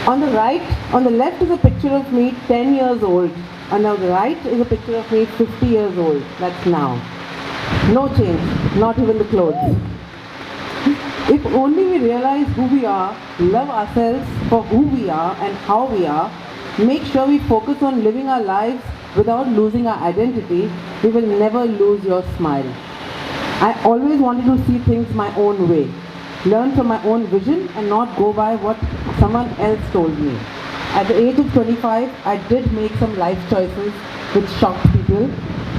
On the right, on the left is a picture of me 10 years old, and on the right is a picture of me 50 years old. That's now. No change, not even the clothes. If only we realize who we are, love ourselves for who we are and how we are, make sure we focus on living our lives without losing our identity, we will never lose your smile. I always wanted to see things my own way, learn from my own vision and not go by what someone else told me. At the age of 25, I did make some life choices which shocked people.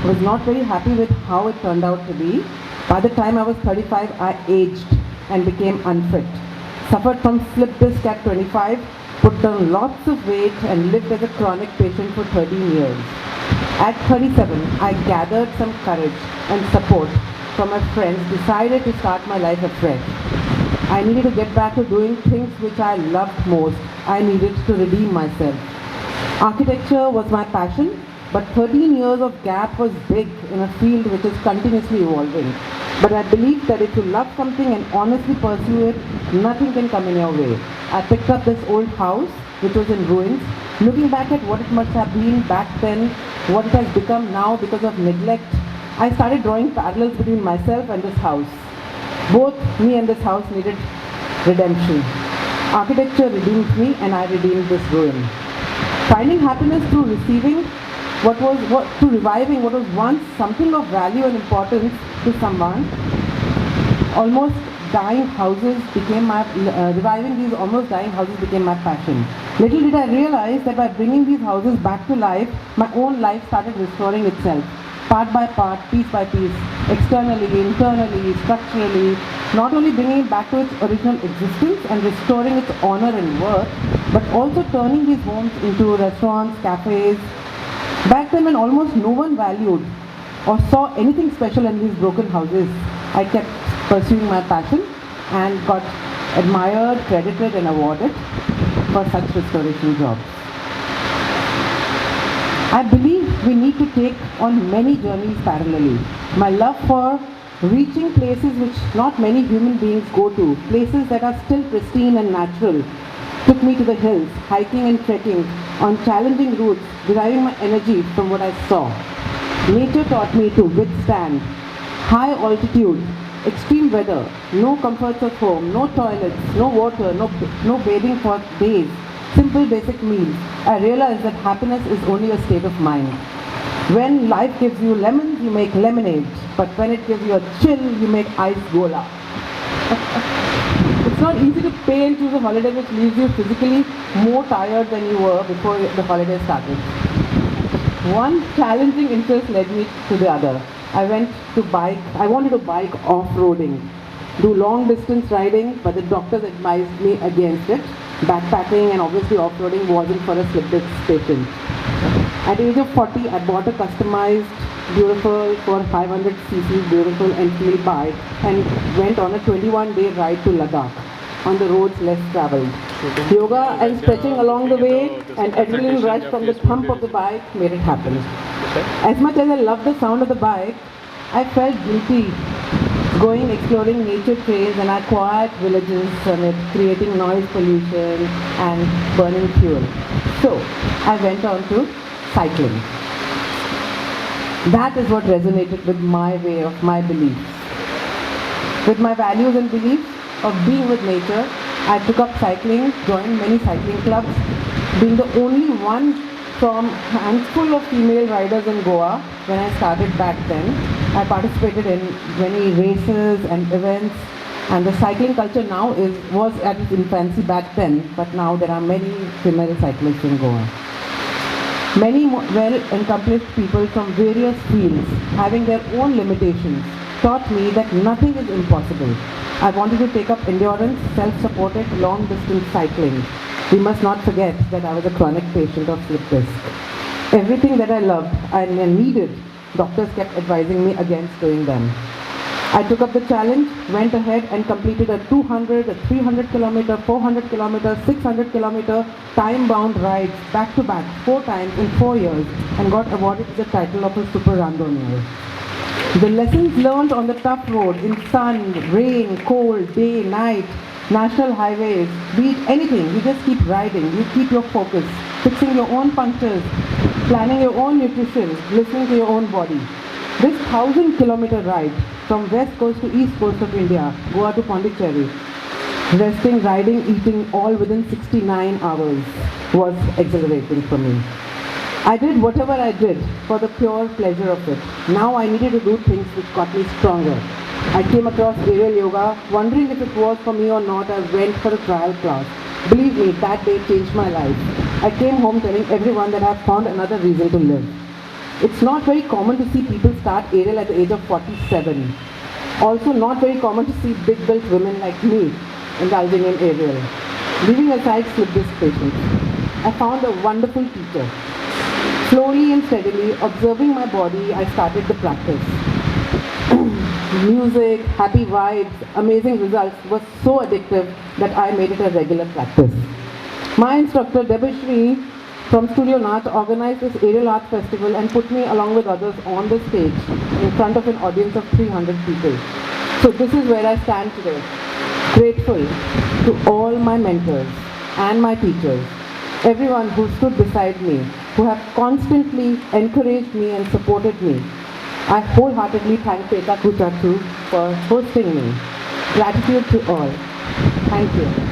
I was not very happy with how it turned out to be. By the time I was 35, I aged and became unfit. Suffered from slip disc at 25, put down lots of weight and lived as a chronic patient for 13 years. At 37, I gathered some courage and support from my friends, decided to start my life afresh. I needed to get back to doing things which I loved most. I needed to redeem myself. Architecture was my passion, but 13 years of gap was big in a field which is continuously evolving. But I believe that if you love something and honestly pursue it, nothing can come in your way. I picked up this old house, which was in ruins. Looking back at what it must have been back then, what it has become now because of neglect, I started drawing parallels between myself and this house. Both me and this house needed redemption. Architecture redeemed me and I redeemed this ruin. Finding happiness through reviving what was once something of value and importance to someone. Almost dying houses became my, reviving these almost dying houses became my passion. Little did I realize that by bringing these houses back to life, my own life started restoring itself. Part by part, piece by piece, externally, internally, structurally, not only bringing it back to its original existence and restoring its honor and worth, but also turning these homes into restaurants, cafes. Back then when almost no one valued or saw anything special in these broken houses, I kept pursuing my passion and got admired, credited and awarded for such restoration jobs. I believe we need to take on many journeys parallelly. My love for reaching places which not many human beings go to, places that are still pristine and natural, took me to the hills, hiking and trekking on challenging routes, deriving my energy from what I saw. Nature taught me to withstand high altitude, extreme weather, no comforts of home, no toilets, no water, no bathing for days, simple basic meals. I realized that happiness is only a state of mind. When life gives you lemons, you make lemonade. But when it gives you a chill, you make ice gola. It's not easy to pay and choose a holiday which leaves you physically more tired than you were before the holiday started. One challenging interest led me to the other. I wanted to bike off-roading, do long distance riding, but the doctors advised me against it. Backpacking and obviously off-roading wasn't for a slip disc patient. At the age of 40, I bought a customized, beautiful, for 500cc, beautiful Enfield bike and went on a 21-day ride to Ladakh on the roads less traveled. Yoga and stretching along the way and adrenaline rush from the thump of the bike made it happen. As much as I loved the sound of the bike, I felt guilty going exploring nature trails and our quiet villages amid creating noise pollution and burning fuel. So I went on to cycling. That is what resonated with my way of my beliefs. With my values and beliefs of being with nature, I took up cycling, joined many cycling clubs, being the only one from a handful of female riders in Goa when I started back then. I participated in many races and events, and the cycling culture now was at its infancy back then, but now there are many female cyclists in Goa. Many well-accomplished people from various fields, having their own limitations, taught me that nothing is impossible. I wanted to take up endurance, self-supported, long-distance cycling. We must not forget that I was a chronic patient of slip disc. Everything that I loved and needed, doctors kept advising me against doing them. I took up the challenge, went ahead and completed a 200, a 300 kilometer, 400 kilometer, 600 kilometer time-bound rides back-to-back 4 times in 4 years and got awarded the title of a super randonnier. The lessons learned on the tough road, in sun, rain, cold, day, night, national highways, be it anything, you just keep riding, you keep your focus, fixing your own punctures, planning your own nutrition, listening to your own body. This 1,000-kilometer ride from west coast to east coast of India, Goa to Pondicherry, resting, riding, eating, all within 69 hours was exhilarating for me. I did whatever I did for the pure pleasure of it. Now I needed to do things which got me stronger. I came across aerial yoga, wondering if it was for me or not. I went for a trial class. Believe me, that day changed my life. I came home telling everyone that I have found another reason to live. It's not very common to see people start aerial at the age of 47. Also not very common to see big-built women like me indulging in aerial. Leaving aside slip-disc patients, I found a wonderful teacher. Slowly and steadily, observing my body, I started the practice. Music, happy vibes, amazing results was so addictive that I made it a regular practice. My instructor, Debashri from Studio Nath, organized this aerial art festival and put me along with others on the stage in front of an audience of 300 people. So this is where I stand today. Grateful to all my mentors and my teachers, everyone who stood beside me, who have constantly encouraged me and supported me. I wholeheartedly thank Pecha, Kucha too for hosting me. Gratitude to all. Thank you.